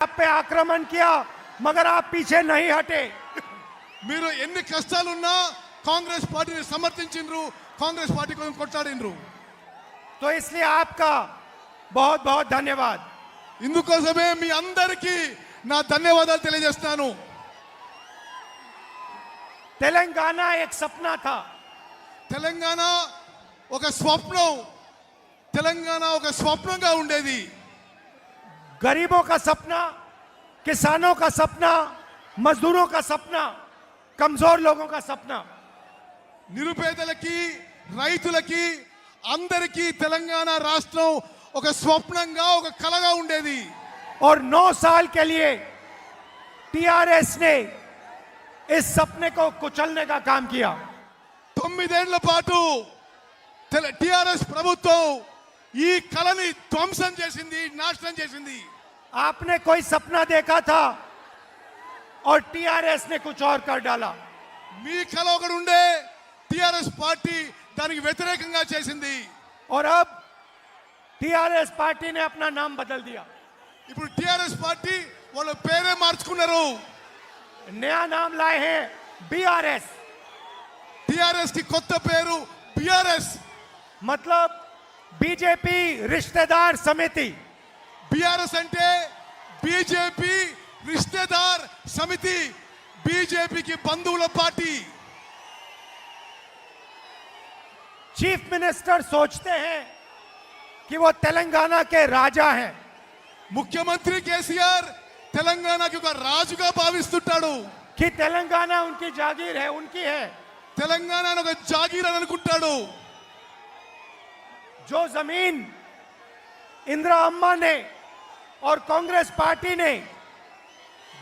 आप पे आक्रमण किया मगर आप पीछे नहीं हटे। మీరు ఎన్ని కష్టాలున్నా కాంగ్రెస్ పార్టీని సమర్థించిండ్రు, కాంగ్రెస్ పార్టీ కోసం కొట్లాడిండ్రు। तो इसलिए आपका बहुत बहुत धन्यवाद। ఇందుకోసమే మీ అందరికీ నా ధన్యవాదాలు తెలియజేస్తాను। तेलंगाना एक सपना था। తెలంగాణ ఒక స్వప్నం, తెలంగాణ ఒక స్వప్నంగా ఉండేది। गरीबों का सपना, किसानों का सपना, मजदूरों का सपना, कमजोर लोगों का सपना। నిరుపేదలకి, రైతులకి అందరికీ తెలంగాణ రాష్ట్రం ఒక స్వప్నంగా, ఒక కలగా ఉండేది। और 9 साल के लिए टीआरएस ने इस सपने को कुचलने का काम किया। 9 ఏళ్ల పాటు టిఆర్ఎస్ ప్రభుత్వం ఈ కలని ధ్వంసం చేసింది, నాశనం చేసింది। आपने कोई सपना देखा था और टीआरएस ने कुछ और कर डाला। మీ కల ఒకటి ఉండే, టిఆర్ఎస్ పార్టీ దానికి వ్యతిరేకంగా చేసింది। और अब टीआरएस पार्टी ने अपना नाम बदल दिया। ఇప్పుడు టిఆర్ఎస్ పార్టీ వాళ్ళ పేరే మార్చుకున్నారు। नया नाम लाए हैं बीआरएस। టిఆర్ఎస్ కి కొత్త పేరు బిఆర్ఎస్। मतलब बीजेपी रिश्तेदार समिति। బిఆర్ఎస్ అంటే బీజేపీ రిశ్తేదార్ సమితి, బీజేపీకి బంధువుల పార్టీ। चीफ मिनिस्टर सोचते हैं कि वो तेलंगाना के राजा हैं। ముఖ్యమంత్రి కేసీఆర్ తెలంగాణకి ఒక రాజుగా భావిస్తుంటాడు। कि तेलंगाना उनकी जागीर है, उनकी है। తెలంగాణ ఒక జాగీర్ అని అనుకుంటాడు। जो जमीन इंदिरा अम्मा ने और कांग्रेस पार्टी ने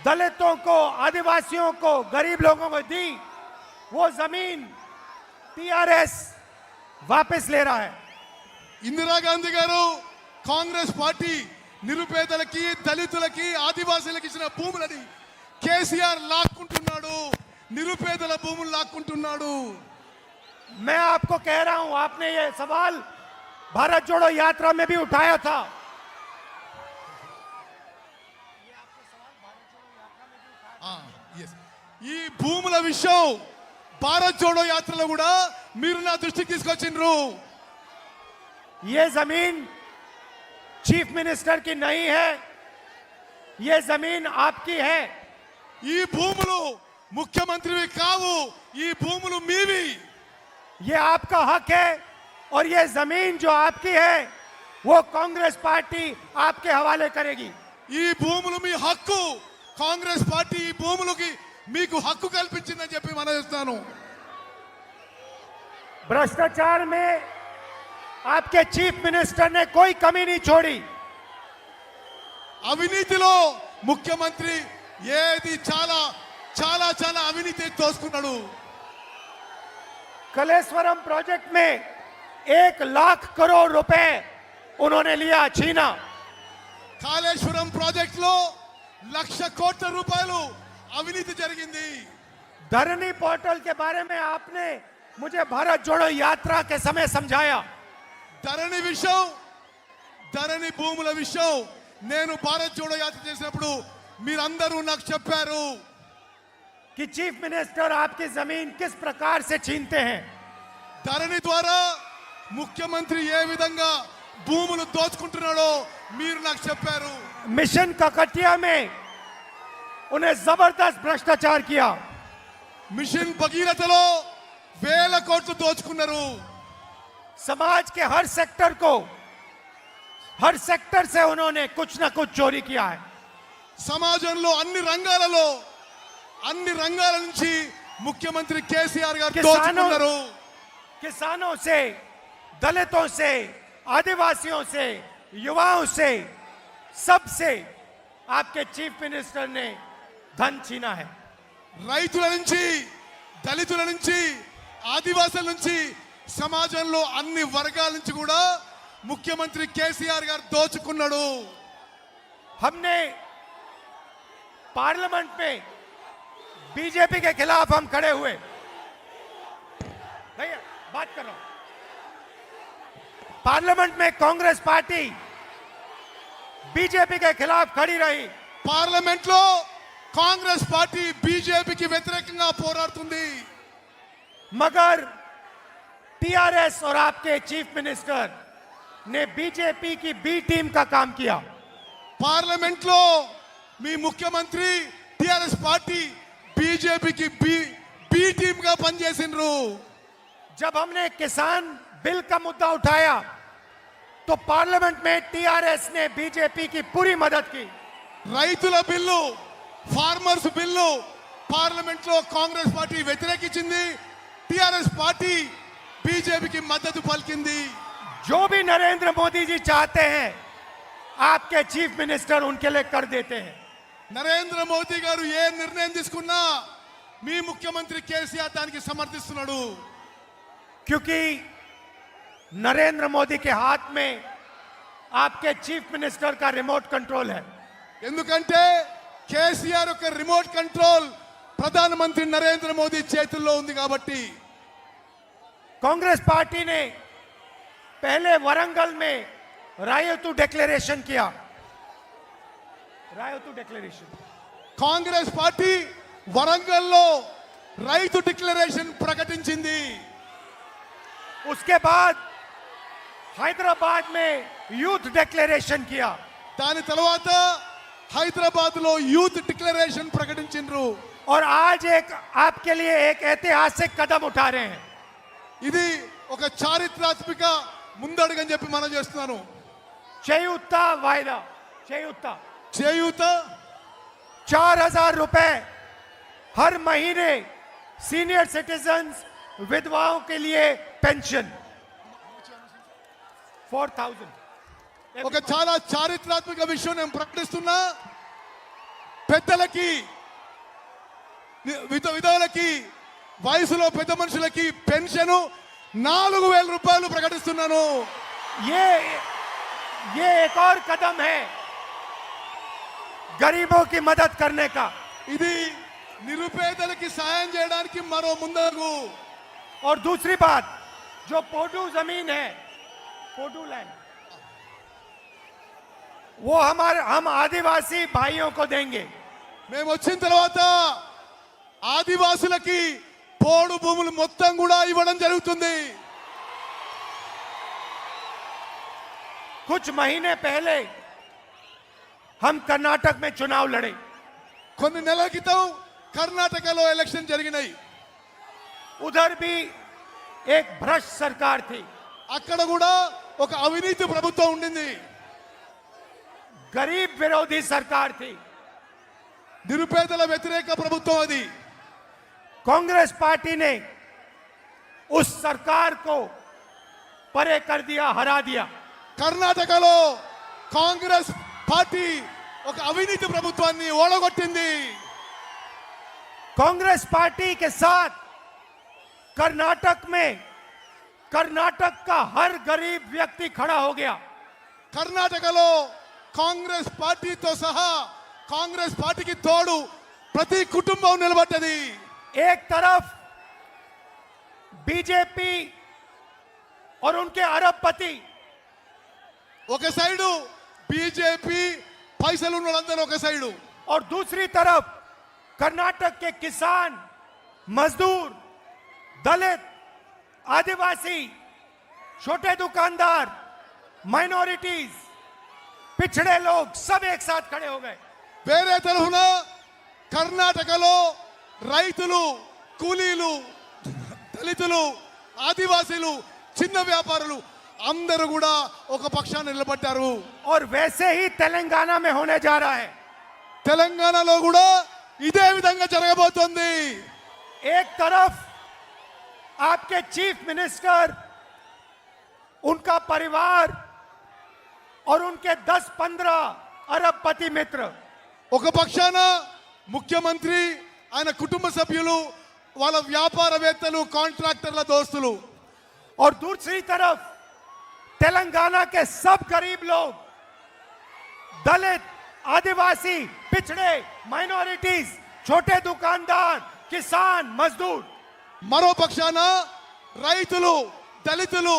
दलितों को, आदिवासियों को, गरीब लोगों को दी, वो जमीन टीआरएस वापस ले रहा है। ఇందిరాగాంధీ గారు కాంగ్రెస్ పార్టీ నిరుపేదలకి, దళితులకి, ఆదివాసీలకు ఇచ్చిన భూములని కేసీఆర్ లాక్కుంటున్నాడు, నిరుపేదల భూములు లాక్కుంటున్నాడు। मैं आपको कह रहा हूं, आपने ये सवाल भारत जोड़ो यात्रा में भी उठाया था। ఈ భూముల విషయం భారత్ జోడో యాత్రలో కూడా మీరు నా దృష్టికి తీసుకొచ్చిండ్రు। ये जमीन चीफ मिनिस्टर की नहीं है, ये जमीन आपकी है। ఈ భూములు ముఖ్యమంత్రివి కావు, ఈ భూములు మీవి। ये आपका हक है और ये जमीन जो आपकी है वो कांग्रेस पार्टी आपके हवाले करेगी। ఈ భూములు మీ హక్కు, కాంగ్రెస్ పార్టీ ఈ భూములకి మీకు హక్కు కల్పించిందని చెప్పి మనవిస్తాను। भ्रष्टाचार में आपके चीफ मिनिस्टर ने कोई कमी नहीं छोड़ी। అవినీతిలో ముఖ్యమంత్రి ఏది చాలా చాలా చాలా అవినీతి తోసుకున్నాడు। कलेश्वरम प्रोजेक्ट में 1 लाख करोड़ रुपए उन्होंने लिया, छीना। కాళేశ్వరం ప్రాజెక్ట్ లో 1,00,000 కోట్ల రూపాయలు అవినీతి జరిగింది। धरनी पोर्टल के बारे में आपने मुझे भारत जोड़ो यात्रा के समय समझाया। ధరణి విషయం, ధరణి భూముల విషయం నేను భారత్ జోడో యాత్ర చేసినప్పుడు మీరందరూ నాకు చెప్పారు कि चीफ मिनिस्टर आपकी जमीन किस प्रकार से छीनते हैं। ధరణి ద్వారా ముఖ్యమంత్రి ఏ విధంగా భూములు దోచుకుంటున్నాడో మీరు నాకు చెప్పారు। मिशन ककटिया में उन्हें जबरदस्त भ्रष्टाचार किया। మిషన్ భగీరథలో 1,000 కోట్లు దోచుకున్నారు। समाज के हर सेक्टर से उन्होंने कुछ ना कुछ चोरी किया है। సమాజంలో అన్ని రంగాల నుంచి ముఖ్యమంత్రి కేసీఆర్ గారు किसानों దోచుకున్నారు। किसानों से, दलितों से, आदिवासियों से, युवाओं से, सबसे आपके चीफ मिनिस्टर ने धन छीना है। రైతుల నుంచి, దళితుల నుంచి, ఆదివాసుల నుంచి, సమాజంలో అన్ని వర్గాల నుంచి కూడా ముఖ్యమంత్రి కేసీఆర్ గారు దోచుకున్నాడు। हमने पार्लियामेंट में बीजेपी के खिलाफ हम खड़े हुए। भैया बात कर रहा हूं। पार्लियामेंट में कांग्रेस पार्टी बीजेपी के खिलाफ खड़ी रही। పార్లమెంట్ లో కాంగ్రెస్ పార్టీ బీజేపీకి వ్యతిరేకంగా పోరాడుతుంది. मगर टीआरएस और आपके चीफ मिनिस्टर ने बीजेपी की बी टीम का काम किया. పార్లమెంట్ లో మీ ముఖ్యమంత్రి టిఆర్ఎస్ పార్టీ బీజేపీకి బి టీమ్ గా పనిచేసిండ్రు. जब हमने किसान बिल का मुद्दा उठाया तो पार्लियामेंट में टीआरएस ने बीजेपी की पूरी मदद की. రైతుల బిల్లు, ఫార్మర్స్ బిల్లు పార్లమెంట్ లో కాంగ్రెస్ పార్టీ వ్యతిరేకించింది. టిఆర్ఎస్ పార్టీ బీజేపీకి మద్దతు పలికింది. जो भी नरेंद्र मोदी जी चाहते हैं आपके चीफ मिनिस्टर उनके लिए कर देते हैं. నరేంద్ర మోదీ గారు ఏ నిర్ణయం తీసుకున్నా మీ ముఖ్యమంత్రి కేసీఆర్ దానికి సమర్థిస్తున్నాడు. क्योंकि नरेंद्र मोदी के हाथ में आपके चीफ मिनिस्टर का रिमोट कंट्रोल है. ఎందుకంటే కేసీఆర్ యొక్క రిమోట్ కంట్రోల్ ప్రధానమంత్రి నరేంద్ర మోదీ చేతుల్లో ఉంది కాబట్టి. कांग्रेस पार्टी ने पहले वरंगल में रायतू डिक्लेरेशन किया. रायतू डिक्लेरेशन కాంగ్రెస్ పార్టీ వరంగల్లో రైతు డిక్లరేషన్ ప్రకటించింది. उसके बाद हैदराबाद में यूथ डिक्लेरेशन किया. దాని తర్వాత హైదరాబాద్ లో యూత్ డిక్లరేషన్ ప్రకటించిండ్రు. और आज एक आपके लिए एक ऐतिहासिक कदम उठा रहे हैं. ఇది ఒక చారిత్రాత్మక ముందడుగని చెప్పి మనం చేస్తున్నాను. చేయూता वायदा చేయూता చేయూత 4,000 रुपए हर महीने सीनियर सिटीजन्स विधवाओं के लिए पेंशन 4,000. ఒక చాలా చారిత్రాత్మక విషయం నేను ప్రకటిస్తున్నా. పెద్దలకి, విధవులకి, వయసులో పెద్ద మనుషులకి పెన్షన్ 4,000 రూపాయలు ప్రకటిస్తున్నాను. ये एक और कदम है गरीबों की मदद करने का. ఇది నిరుపేదలకి సాయం చేయడానికి మరో ముందడుగు. और दूसरी बात, जो पोडू जमीन है, पोडू लैंड, वो हम आदिवासी भाइयों को देंगे. మేము వచ్చిన తర్వాత ఆదివాసులకి పోడు భూములు మొత్తం కూడా ఇవ్వడం జరుగుతుంది. कुछ महीने पहले हम कर्नाटक में चुनाव लड़े. కొన్ని నెలల క్రితం కర్ణాటకలో ఎలక్షన్ జరిగినాయి. उधर भी एक भ्रष्ट सरकार थी. అక్కడ కూడా ఒక అవినీతి ప్రభుత్వం ఉండింది. गरीब विरोधी सरकार थी. నిరుపేదల వ్యతిరేక ప్రభుత్వం అది. कांग्रेस पार्टी ने उस सरकार को परे कर दिया, हरा दिया. కర్ణాటకలో కాంగ్రెస్ పార్టీ ఒక అవినీతి ప్రభుత్వాన్ని ఓడగొట్టింది. कांग्रेस पार्टी के साथ कर्नाटक में कर्नाटक का हर गरीब व्यक्ति खड़ा हो गया. కర్ణాటకలో కాంగ్రెస్ పార్టీతో సహా కాంగ్రెస్ పార్టీకి తోడు ప్రతి కుటుంబం నిలబడ్డది. एक तरफ बीजेपी और उनके अरबपति, ఒక సైడు బీజేపీ పైసలు ఉన్న వాళ్ళందరూ ఒక సైడు, और दूसरी तरफ कर्नाटक के किसान, मजदूर, दलित, आदिवासी, छोटे दुकानदार, माइनॉरिटीज, पिछड़े लोग सब एक साथ खड़े हो गए. వేరే తరఫున కర్ణాటకలో రైతులు, కూలీలు, దళితులు, ఆదివాసీలు, చిన్న వ్యాపారులు అందరూ కూడా ఒక పక్షాన్ని నిలబడ్డారు. और वैसे ही तेलंगाना में होने जा रहा है. తెలంగాణలో కూడా ఇదే విధంగా జరగబోతోంది. एक तरफ आपके चीफ मिनिस्टर, उनका परिवार और उनके 10-15 अरबपति मित्र, ఒక పక్షాన ముఖ్యమంత్రి, ఆయన కుటుంబ సభ్యులు, వాళ్ళ వ్యాపారవేత్తలు, కాంట్రాక్టర్ల దోస్తులు, और दूसरी तरफ तेलंगाना के सब गरीब लोग, दलित, आदिवासी, पिछड़े, माइनॉरिटीज, छोटे दुकानदार, किसान, मजदूर. మరో పక్షాన రైతులు, దళితులు,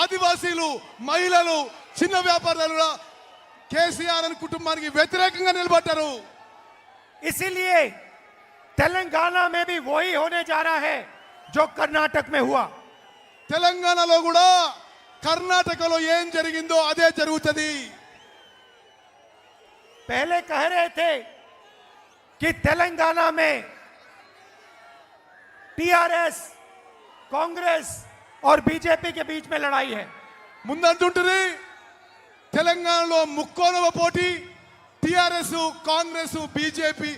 ఆదివాసీలు, మహిళలు, చిన్న వ్యాపారులు, కేసీఆర్ అని కుటుంబానికి వ్యతిరేకంగా నిలబడ్డారు. इसीलिए तेलंगाना में भी वही होने जा रहा है जो कर्नाटक में हुआ. తెలంగాణలో కూడా కర్ణాటకలో ఏం జరిగిందో అదే జరుగుతుంది. पहले कह रहे थे कि तेलंगाना में टीआरएस, कांग्रेस और बीजेपी के बीच में लड़ाई है. ముందంటుంటుంది తెలంగాణలో ముక్కోనవ పోటీ, టిఆర్ఎస్ కాంగ్రెస్ బీజేపీ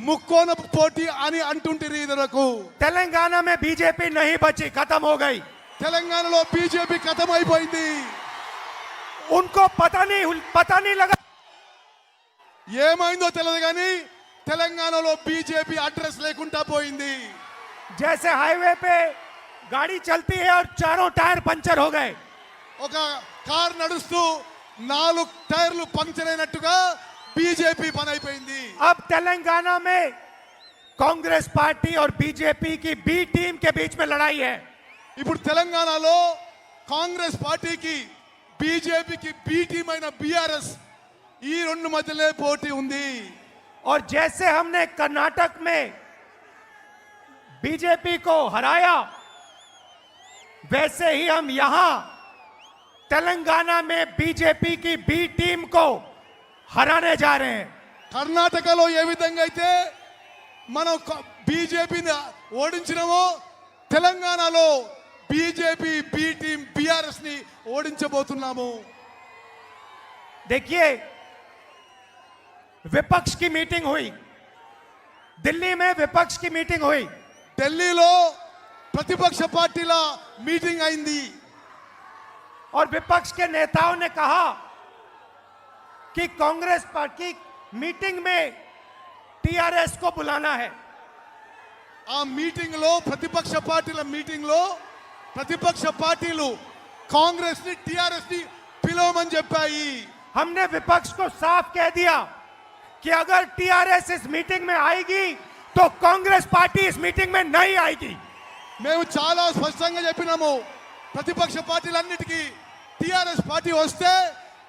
ముక్కోనవ పోటీ అని అంటుంటుంది. ఇదరకు तेलंगाना में बीजेपी नहीं बची, खत्म हो गई. తెలంగాణలో బీజేపీ ఖతం అయిపోయింది. उनको पता नहीं लगा. ఏమైందో తెలియదు కానీ తెలంగాణలో బీజేపీ అడ్రస్ లేకుండా పోయింది. जैसे हाईवे पे गाड़ी चलती है और चारों टायर पंचर हो गए, ఒక కార్ నడుస్తూ 4 టైర్లు పంక్చర్ అయినట్టుగా బీజేపీ పని అయిపోయింది. अब तेलंगाना में कांग्रेस पार्टी और बीजेपी की बी टीम के बीच में लड़ाई है. ఇప్పుడు తెలంగాణలో కాంగ్రెస్ పార్టీకి బీజేపీకి బి టీం అయిన బీఆర్ఎస్ ఈ రెండు మధ్యలో పోటీ ఉంది. और जैसे हमने कर्नाटक में बीजेपी को हराया, वैसे ही हम यहां तेलंगाना में बीजेपी की बी टीम को हराने जा रहे हैं. కర్ణాటకలో ఏ విధంగా అయితే మనం బీజేపీని ఓడించినామో తెలంగాణలో బీజేపీ బి టీం బీఆర్ఎస్ ని ఓడించబోతున్నాము. देखिए, विपक्ष की मीटिंग हुई दिल्ली में, विपक्ष की मीटिंग हुई. ఢిల్లీలో ప్రతిపక్ష పార్టీల మీటింగ్ అయింది. और विपक्ष के नेताओं ने कहा कि कांग्रेस पार्टी मीटिंग में टीआरएस को बुलाना है. ఆ మీటింగ్ లో ప్రతిపక్ష పార్టీల మీటింగ్ లో ప్రతిపక్ష పార్టీలు కాంగ్రెస్ ని టిఆర్ఎస్ ని పిలవమని చెప్పాయి. हमने विपक्ष को साफ कह दिया कि अगर टीआरएस इस मीटिंग में आएगी तो कांग्रेस पार्टी इस मीटिंग में नहीं आएगी. మేము చాలా స్పష్టంగా చెప్పినాము, ప్రతిపక్ష పార్టీలన్నిటికీ టిఆర్ఎస్ పార్టీ వస్తే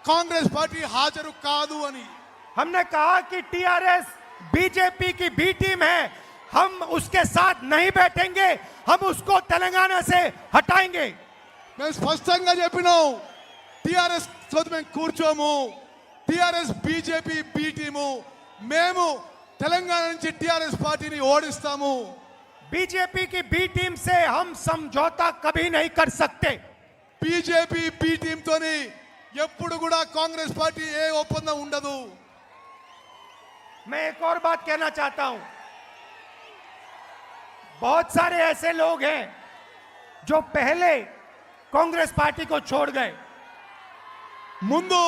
కాంగ్రెస్ పార్టీ హాజరు కాదు అని. हमने कहा कि टीआरएस बीजेपी की बी टीम है, हम उसके साथ नहीं बैठेंगे, हम उसको तेलंगाना से हटाएंगे. మేము స్పష్టంగా చెప్పినాం, టిఆర్ఎస్ తోటి మేము కూర్చోము. టిఆర్ఎస్ బీజేపీ బి టీము, మేము తెలంగాణ నుంచి టిఆర్ఎస్ పార్టీని ఓడిస్తాము. बीजेपी की बी टीम से हम समझौता कभी नहीं कर सकते. బీజేపీ బి టీం తోని ఎప్పుడు కూడా కాంగ్రెస్ పార్టీ ఏ ఒప్పందం ఉండదు. मैं एक और बात कहना चाहता हूं, बहुत सारे ऐसे लोग हैं जो पहले कांग्रेस पार्टी को छोड़ गए. ముందు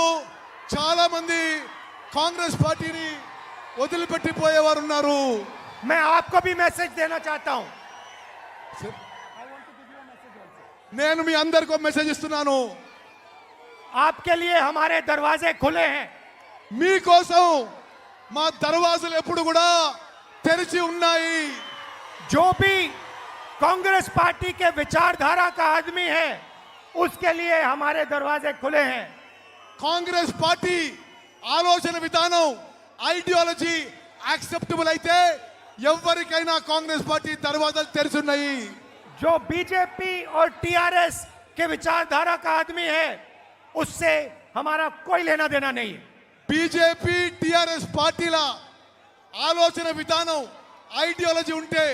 చాలా మంది కాంగ్రెస్ పార్టీని వదిలిపెట్టిపోయేవారు ఉన్నారు. मैं आपको भी मैसेज देना चाहता हूं. నేను మీ అందరికీ ఒక మెసేజ్ ఇస్తున్నాను. आपके लिए हमारे दरवाजे खुले हैं. మీకోసం మా దర్వాజాలు ఎప్పుడు కూడా తెరిచి ఉన్నాయి. जो भी कांग्रेस पार्टी के विचारधारा का आदमी है, उसके लिए हमारे दरवाजे खुले हैं. కాంగ్రెస్ పార్టీ ఆలోచన విధానం ఐడియాలజీ యాక్సెప్టబుల్ అయితే ఎవరికైనా కాంగ్రెస్ పార్టీ దర్వాజాలు తెరిచి ఉన్నాయి. जो बीजेपी और टीआरएस के विचारधारा का आदमी है, उससे हमारा कोई लेना देना नहीं है. బీజేపీ టిఆర్ఎస్ పార్టీల ఆలోచన విధానం ఐడియాలజీ ఉంటే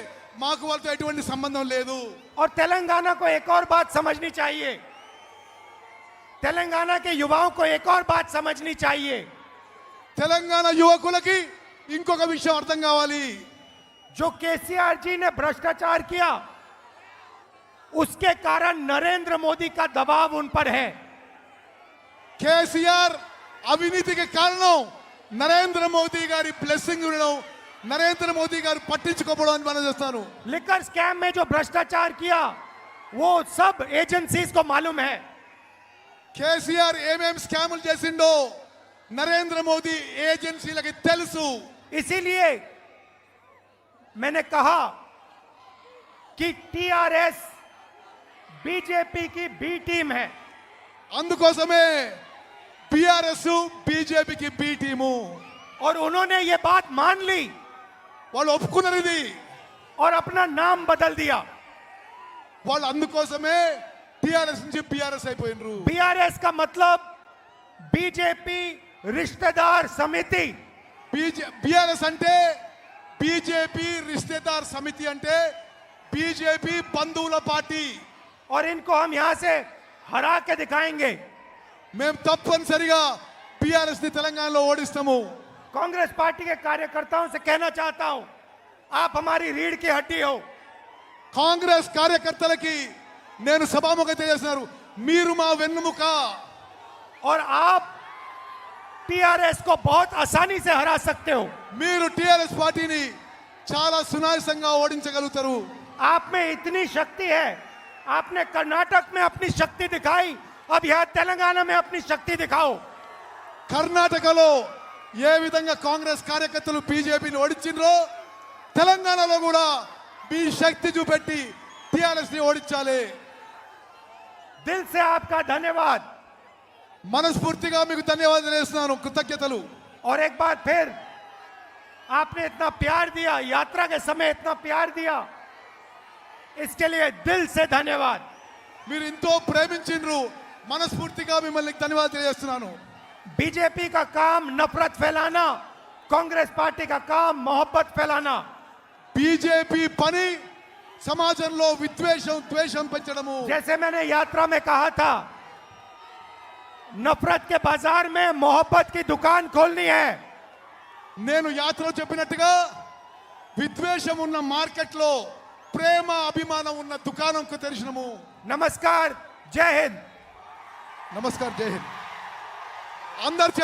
మాకు వాళ్ళతో ఎటువంటి సంబంధం లేదు. और तेलंगाना को एक और बात समझनी चाहिए, तेलंगाना के युवाओं को एक और बात समझनी चाहिए. తెలంగాణ యువకులకి ఇంకొక విషయం అర్థం కావాలి. जो केसीआर जी ने भ्रष्टाचार किया, उसके कारण नरेंद्र मोदी का दबाव उन पर है. కేసీఆర్ అవినీతికి కారణం నరేంద్ర మోదీ గారి బ్లెస్సింగ్ ఉండడం, నరేంద్ర మోదీ గారు పట్టించుకోవడం అని మనం చేస్తాను. लिकर स्कैम में जो भ्रष्टाचार किया, वो सब एजेंसीज को मालूम है. కేసీఆర్ ఏమేం స్కాములు చేసిండో నరేంద్ర మోదీ ఏజెన్సీలకి తెలుసు. इसीलिए मैंने कहा कि टीआरएस बीजेपी की बी टीम है. అందుకోసమే బీఆర్ఎస్ బీజేపీకి బి టీము. और उन्होंने ये बात मान ली వాళ్ళు ఒప్పుకున్నారు ఇది. और अपना नाम बदल दिया. వాళ్ళు అందుకోసమే టిఆర్ఎస్ నుంచి బీఆర్ఎస్ అయిపోయినరు. बीआरएस का मतलब बीजेपी रिश्तेदार समिति. బీఆర్ఎస్ అంటే బీజేపీ రిశ్తేదార్ సమితి అంటే బీజేపీ బంధువుల పార్టీ. और इनको हम यहां से हरा के दिखाएंगे. మేము తప్పనిసరిగా బీఆర్ఎస్ ని తెలంగాణలో ఓడిస్తాము. कांग्रेस पार्टी के कार्यकर्ताओं से कहना चाहता हूं, आप हमारी रीढ़ की हड्डी हो. కాంగ్రెస్ కార్యకర్తలకి నేను సభాముఖంగా తెలియజేస్తున్నారు, మీరు మా వెన్నుముక. और आप टीआरएस को बहुत आसानी से हरा सकते हो. మీరు టిఆర్ఎస్ పార్టీని చాలా సునాయాసంగా ఓడించగలుగుతారు. आप में इतनी शक्ति है. आपने कर्नाटक में अपनी शक्ति दिखाई, अब यहां तेलंगाना में अपनी शक्ति दिखाओ. కర్ణాటకలో ఏ విధంగా కాంగ్రెస్ కార్యకర్తలు బీజేపీని ఓడించిండ్రో తెలంగాణలో కూడా మీ శక్తి చూపెట్టి టిఆర్ఎస్ ని ఓడించాలి. दिल से आपका धन्यवाद. మనస్ఫూర్తిగా మీకు ధన్యవాదాలు తెలియజేస్తున్నాను, కృతజ్ఞతలు. और एक बार फिर आपने इतना प्यार दिया, यात्रा के समय इतना प्यार दिया, इसके लिए दिल से धन्यवाद. మీరు ఎంతో ప్రేమించిండ్రు, మనస్ఫూర్తిగా మిమ్మల్ని ధన్యవాదాలు తెలియజేస్తున్నాను. बीजेपी का काम नफरत फैलाना, कांग्रेस पार्टी का काम मोहब्बत फैलाना. బీజేపీ పని సమాజంలో విద్వేషం ద్వేషం పెంచడము. जैसे मैंने यात्रा में कहा था, नफरत के बाजार में मोहब्बत की दुकान खोलनी है. నేను యాత్రలో చెప్పినట్టుగా విద్వేషం ఉన్న మార్కెట్లో ప్రేమ అభిమానం ఉన్న దుకాణంకు తెరిచినము. नमस्कार, जय हिंद. నమస్కారం, జై హింద్. అందరు